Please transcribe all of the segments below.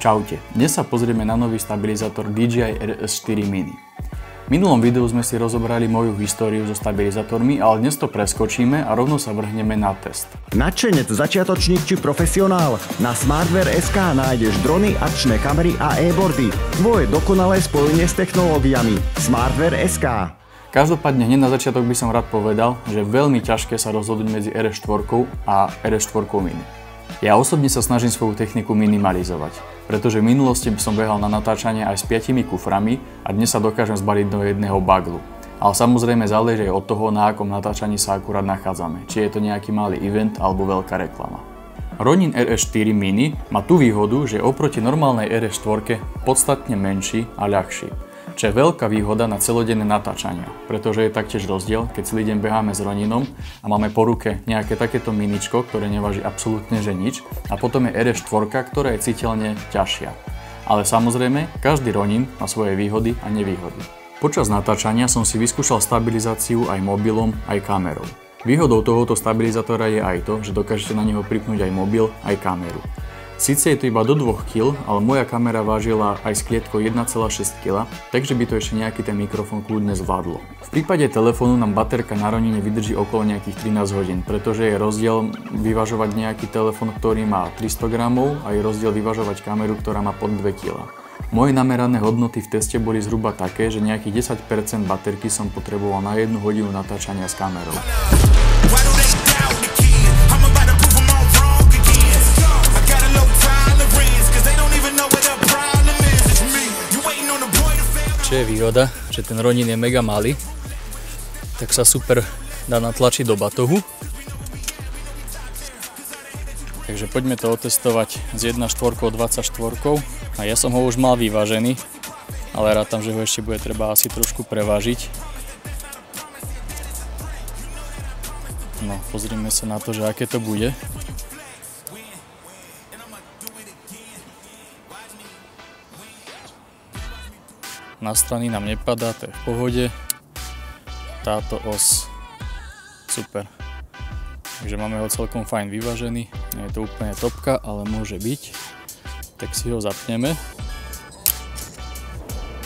Čaute, dnes sa pozrieme na nový stabilizátor DJI RS4 Mini. V minulom videu sme si rozobrali moju históriu so stabilizátormi, ale dnes to preskočíme a rovno sa vrhneme na test. Nadšenec, začiatočník či profesionál? Na Smartwear.sk nájdeš drony, akčné kamery a e-boardy. Tvoje dokonalé spojenie s technológiami. Smartwear.sk. Každopádne hneď na začiatok by som rád povedal, že je veľmi ťažké sa rozhodnúť medzi RS4 a RS4 Mini. Ja osobne sa snažím svoju techniku minimalizovať, pretože v minulosti som behal na natáčanie aj s 5 kuframi a dnes sa dokážem zbaliť do jedného baglu. Ale samozrejme záleží aj od toho, na akom natáčaní sa akurát nachádzame, či je to nejaký malý event alebo veľká reklama. Ronin RS4 Mini má tú výhodu, že je oproti normálnej RS4 podstatne menší a ľahší. Čo je veľká výhoda na celodenné natáčania, pretože je taktiež rozdiel, keď celý deň beháme s Roninom a máme po ruke nejaké takéto miničko, ktoré neváži absolútne že nič, a potom je RS4, ktorá je citeľne ťažšia. Ale samozrejme, každý Ronin má svoje výhody a nevýhody. Počas natáčania som si vyskúšal stabilizáciu aj mobilom, aj kamerou. Výhodou tohoto stabilizátora je aj to, že dokážete na neho pripnúť aj mobil, aj kameru. Sice je to iba do 2 kg, ale moja kamera vážila aj s klietkou 1,6 kg, takže by to ešte nejaký ten mikrofón kľudne zvládlo. V prípade telefónu nám baterka na Ronine vydrží okolo nejakých 13 hodín, pretože je rozdiel vyvažovať nejaký telefón, ktorý má 300 g a je rozdiel vyvažovať kameru, ktorá má pod 2 kg. Moje namerané hodnoty v teste boli zhruba také, že nejakých 10% baterky som potreboval na 1 hodinu natáčania s kamerou. Čo je výhoda, že ten Ronin je mega malý, tak sa super dá natlačiť do batohu. Takže poďme to otestovať s 1.4 24 a ja som ho už mal vyvážený, ale rátam, že ho ešte bude treba asi trošku prevážiť. No, pozrime sa na to, že aké to bude. Na strany nám nepadá, to je v pohode. Táto os, super. Takže máme ho celkom fajn vyvážený. Nie je to úplne topka, ale môže byť. Tak si ho zapneme.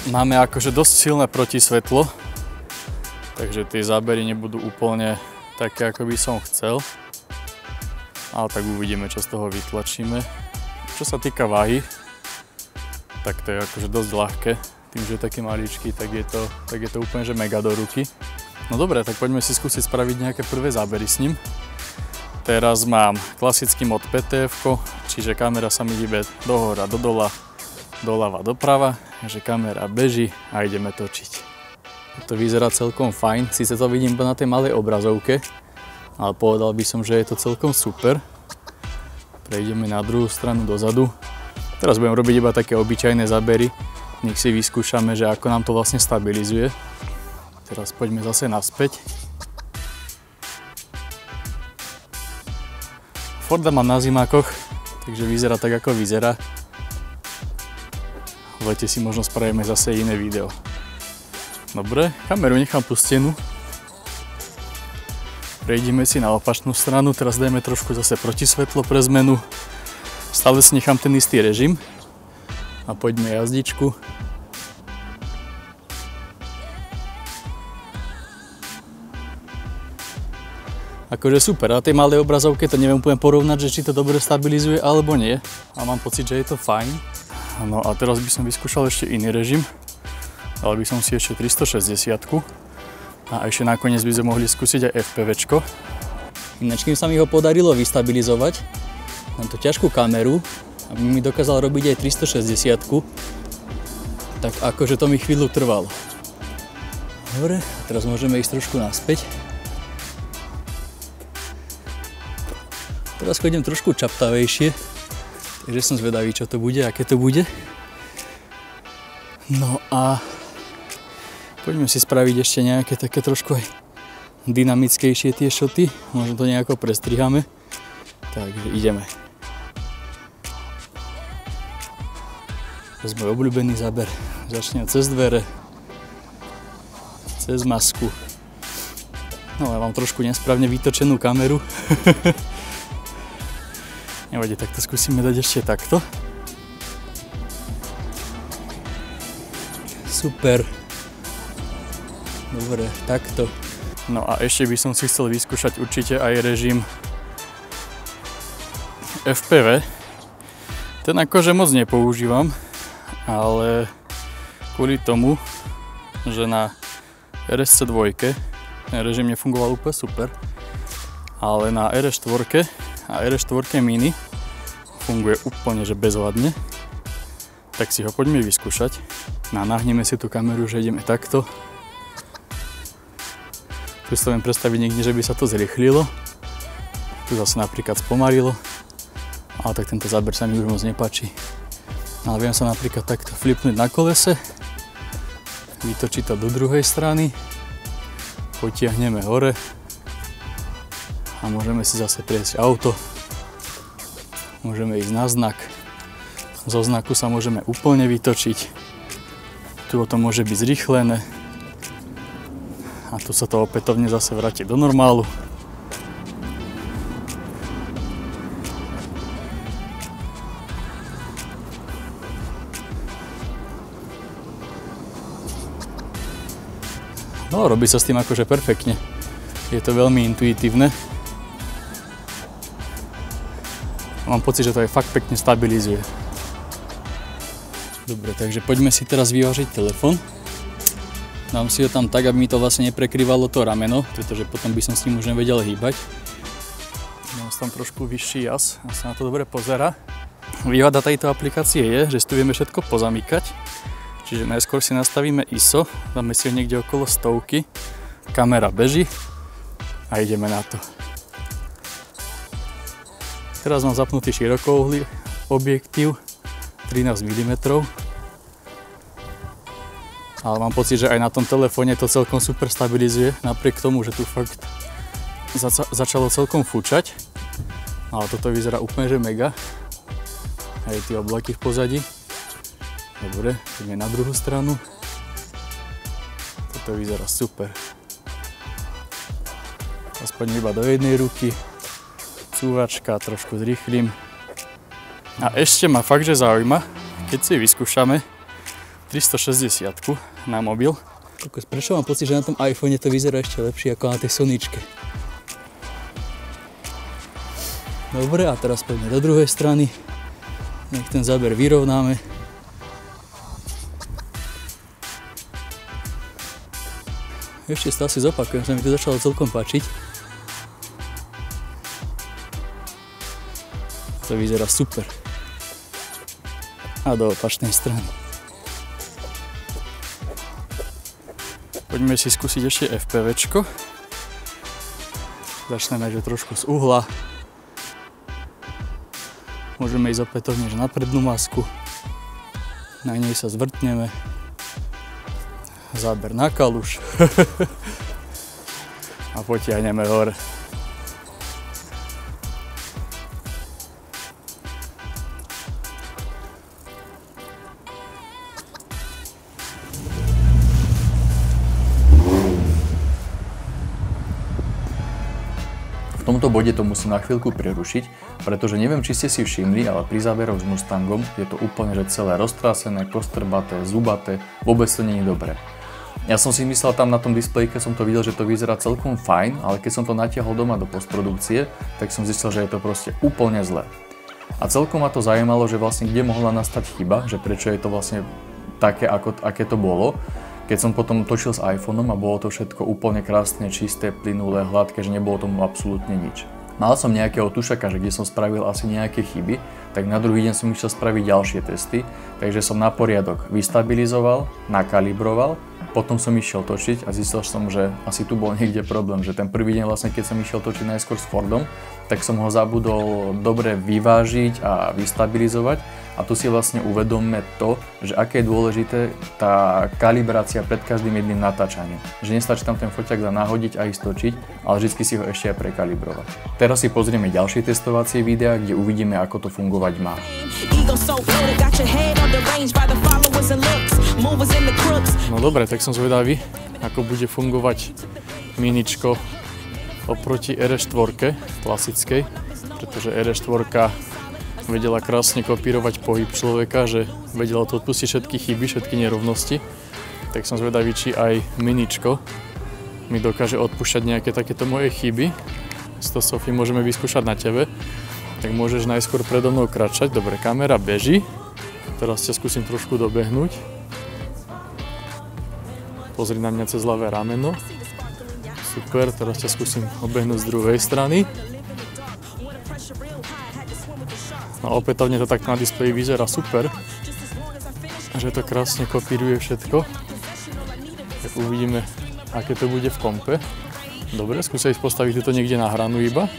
Máme akože dosť silné protisvetlo, takže tie zábery nebudú úplne také, ako by som chcel. Ale tak uvidíme, čo z toho vytlačíme. Čo sa týka váhy, tak to je akože dosť ľahké. Tým, že je taký maličký, tak je to úplne že mega do ruky. No dobre, tak poďme si skúsiť spraviť nejaké prvé zábery s ním. Teraz mám klasický mod PTF, čiže kamera sa mi hýbe dohora, dodola, doľava, doprava, takže kamera beží a ideme točiť. To vyzerá celkom fajn, síce to vidím na tej malej obrazovke, ale povedal by som, že je to celkom super. Prejdeme na druhú stranu dozadu. Teraz budem robiť iba také obyčajné zábery. Nech si vyskúšame, že ako nám to vlastne stabilizuje. Teraz poďme zase naspäť. Forda mám na zimákoch, takže vyzerá tak, ako vyzerá. V lete si možno spravíme zase iné video. Dobre, kameru nechám pustenú. Prejdeme si na opačnú stranu, teraz dajme trošku zase protisvetlo pre zmenu. Stále si nechám ten istý režim. A poďme jazdičku. Akože super, na tej malej obrazovke to neviem úplne porovnať, že či to dobre stabilizuje alebo nie. A mám pocit, že je to fajn. No a teraz by som vyskúšal ešte iný režim. Dal by som si ešte 360. A ešte nakoniec by sme mohli skúsiť aj FPVčko. Ináč, kým sa mi ho podarilo vystabilizovať, mám tú ťažkú kameru, aby mi dokázal robiť aj 360, tak akože to mi chvíľu trvalo. Dobre, teraz môžeme ísť trošku naspäť. Teraz chodím trošku čaptavejšie, takže som zvedavý, čo to bude, aké to bude. No a poďme si spraviť ešte nejaké také trošku aj dynamickejšie tie šoty, možno to nejako prestriháme. Takže ideme. To je môj obľúbený záber. Začnem cez dvere, cez masku. No ja mám trošku nesprávne vytočenú kameru. Nevadí, tak to skúsime dať ešte takto. super. Dobre, takto. No a ešte by som si chcel vyskúšať určite aj režim FPV. Ten akože moc nepoužívam, ale kvôli tomu, že na RSC2 ten režim nefungoval úplne super, ale na RS4 a RS4 mini funguje úplne že bezvadne. Tak si ho poďme vyskúšať. Nahneme si tú kameru, že ideme takto. Tu si to viem predstaviť niekde, že by sa to zrýchlilo. Tu zase napríklad spomalilo. Ale tak tento záber sa mi už moc nepáči. Ale viem sa napríklad takto flipnúť na kolese. Vytočiť to do druhej strany. Potiahneme hore. A môžeme si zase prejsť auto. Môžeme ísť na znak. Zo znaku sa môžeme úplne vytočiť. Tu to môže byť zrýchlené. A tu sa to opätovne zase vráti do normálu. No, robí sa s tým akože perfektne. Je to veľmi intuitívne. Mám pocit, že to aj fakt pekne stabilizuje. Dobre, takže poďme si teraz vyvážiť telefón. Dám si ho tam tak, aby mi to vlastne neprekrývalo to rameno, pretože potom by som s ním už nevedel hýbať. Mám tam trošku vyšší jas a sa na to dobre pozerá. Výhoda tejto aplikácie je, že si tu vieme všetko pozamykať. Čiže najskôr si nastavíme ISO, dáme si ho niekde okolo 100, kamera beží a ideme na to. Teraz mám zapnutý širokouhlý objektív 13 mm. Ale mám pocit, že aj na tom telefóne to celkom super stabilizuje, napriek tomu, že tu fakt začalo celkom fúčať. Ale toto vyzerá úplne že mega. Aj tie oblaky v pozadí. Dobre, ideme na druhú stranu. Toto vyzerá super. Aspoň iba do jednej ruky. Cúvačka, trošku zrýchlim. A ešte ma fakt, že zaujíma, keď si vyskúšame 360 na mobil. Prečo mám pocit, že na tom iPhone to vyzerá ešte lepšie ako na tej Sonyčke. Dobre, a teraz poďme do druhej strany. Nech ten záber vyrovnáme. Ešte stále si zopakujem, že mi to začalo celkom páčiť. To vyzerá super. A do opačnej strany. Poďme si skúsiť ešte FPVčko. Začneme že trošku z uhla. Môžeme ísť opätovne že na prednú masku. Na nej sa zvrtneme. Záber na kaluš. A potiahneme hore. V tomto bode to musím na chvíľku prerušiť, pretože neviem, či ste si všimli, ale pri záberoch s Mustangom je to úplne že celé roztrásené, kostrbaté, zubaté, vôbec to nie je dobré. Ja som si myslel tam na tom displeji, keď som to videl, že to vyzerá celkom fajn, ale keď som to natiahol doma do postprodukcie, tak som zistil, že je to proste úplne zlé. A celkom ma to zaujímalo, že vlastne kde mohla nastať chyba, že prečo je to vlastne také, aké to bolo. Keď som potom točil s iPhoneom a bolo to všetko úplne krásne, čisté, plynulé, hladké, že nebolo tomu absolútne nič. Mal som nejakého tušaka, že kde som spravil asi nejaké chyby, tak na druhý deň som išiel spraviť ďalšie testy, takže som na poriadok vystabilizoval, nakalibroval, potom som išiel točiť a zistil som, že asi tu bol niekde problém, že ten prvý deň vlastne, keď som išiel točiť najskôr s Fordom, tak som ho zabudol dobre vyvážiť a vystabilizovať. A tu si vlastne uvedomme to, že aké je dôležité tá kalibrácia pred každým jedným natáčaním. Že nestačí tam ten foťák nahodiť a ísť točiť, ale vždy si ho ešte aj prekalibrovať. Teraz si pozrieme ďalšie testovacie videá, kde uvidíme, ako to fungovať má. No dobre, tak som zvedavý, ako bude fungovať miničko oproti RS4 klasickej, pretože RS4 vedela krásne kopírovať pohyb človeka, že vedela to odpustiť všetky chyby, všetky nerovnosti. tak som zvedavý, či aj miničko mi dokáže odpúšťať nejaké takéto moje chyby. S to, Sofie, môžeme vyskúšať na tebe. Tak môžeš najskôr predo mnou kráčať. Dobre, kamera beží. Teraz ťa skúsim trošku dobehnúť. Pozri na mňa cez ľavé rameno. Super, teraz ťa skúsim obehnúť z druhej strany. No opätovne to tak na displeji vyzerá super. Že to krásne kopíruje všetko. Tak uvidíme, aké to bude v kompe. Dobre, skúsa ísť postaviť toto niekde na hranu iba.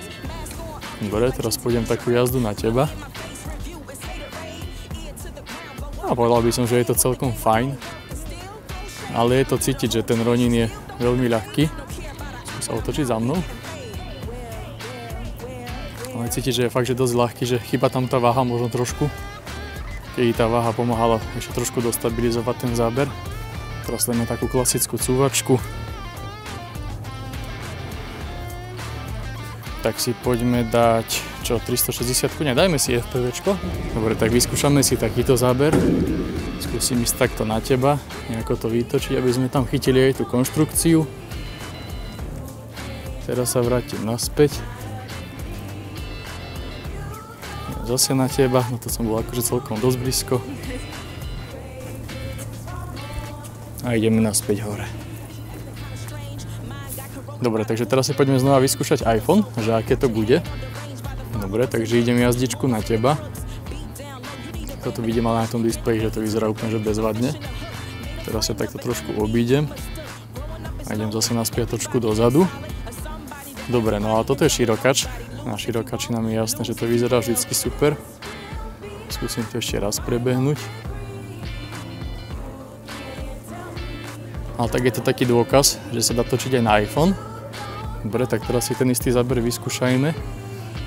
Dobre, teraz pôjdem takú jazdu na teba. A povedal by som, že je to celkom fajn. Ale je to cítiť, že ten Ronin je veľmi ľahký. Skúsa otočiť za mnou. Ale cítiť, že je fakt, že dosť ľahký, že chýba tam tá váha možno trošku. Keď tá váha pomáhala ešte trošku dostabilizovať ten záber. Teraz dáme takú klasickú cúvačku. Tak si poďme dať, čo, 360, nedajme si FPVčko. Dobre, tak vyskúšame si takýto záber. Skúsim ísť takto na teba, nejako to vytočiť, aby sme tam chytili aj tú konštrukciu. Teraz sa vrátim naspäť. Zase na teba, no to som bol akože celkom dosť blízko. A ideme naspäť hore. Dobre, takže teraz si poďme znova vyskúšať iPhone, že aké to bude. Dobre, takže idem jazdičku na teba. Toto vidím ale na tom displeji, že to vyzerá úplne že bezvadne. Teraz sa takto trošku obídem. A idem zase na spiatočku dozadu. Dobre, no a toto je širokač. Na širokači nám je jasné, že to vyzerá vždycky super. Skúsim to ešte raz prebehnúť. Ale tak je to taký dôkaz, že sa dá točiť aj na iPhone. Dobre, tak teraz si ten istý záber vyskúšajme.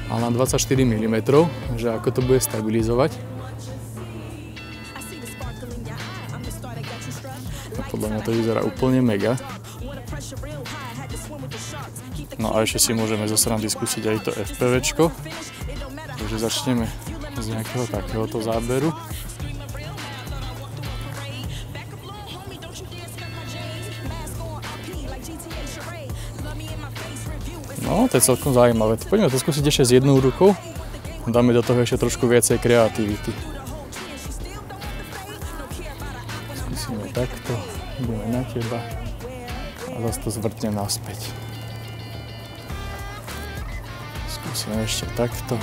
Ale na 24 mm, že ako to bude stabilizovať. A podľa mňa to vyzerá úplne mega. No a ešte si môžeme zo srandy skúsiť aj to FPVčko. Takže začneme z nejakého takéhoto záberu. No, to je celkom zaujímavé. Poďme to skúsiť ešte s jednou rukou. Dáme do toho ešte trošku viacej kreativity. Skúsime takto. Ideme na teba. A zase to zvrtnem naspäť. Skúsime ešte takto.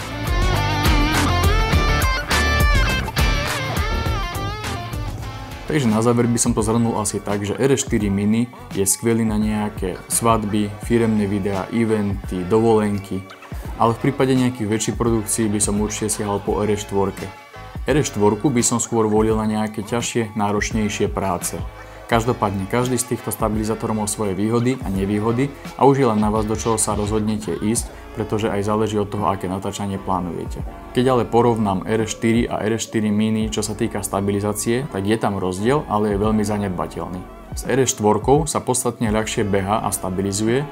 Takže na záver by som to zhrnul asi tak, že RS4 Mini je skvelý na nejaké svadby, firemné videá, eventy, dovolenky, ale v prípade nejakých väčších produkcií by som určite siahal po RS4. RS4 by som skôr volil na nejaké ťažšie, náročnejšie práce. Každopádne každý z týchto stabilizátorov má svoje výhody a nevýhody a už je len na vás, do čoho sa rozhodnete ísť, pretože aj záleží od toho, aké natáčanie plánujete. Keď ale porovnám RS4 a RS4 Mini, čo sa týka stabilizácie, tak je tam rozdiel, ale je veľmi zanedbateľný. S RS4 sa podstatne ľahšie beha a stabilizuje,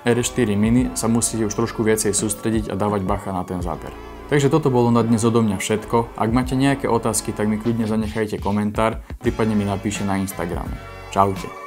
RS4 Mini sa musíte už trošku viacej sústrediť a dávať bacha na ten záber. Takže toto bolo na dnes odo mňa všetko. Ak máte nejaké otázky, tak mi kľudne zanechajte komentár, prípadne mi napíšte na Instagrame. Čaute.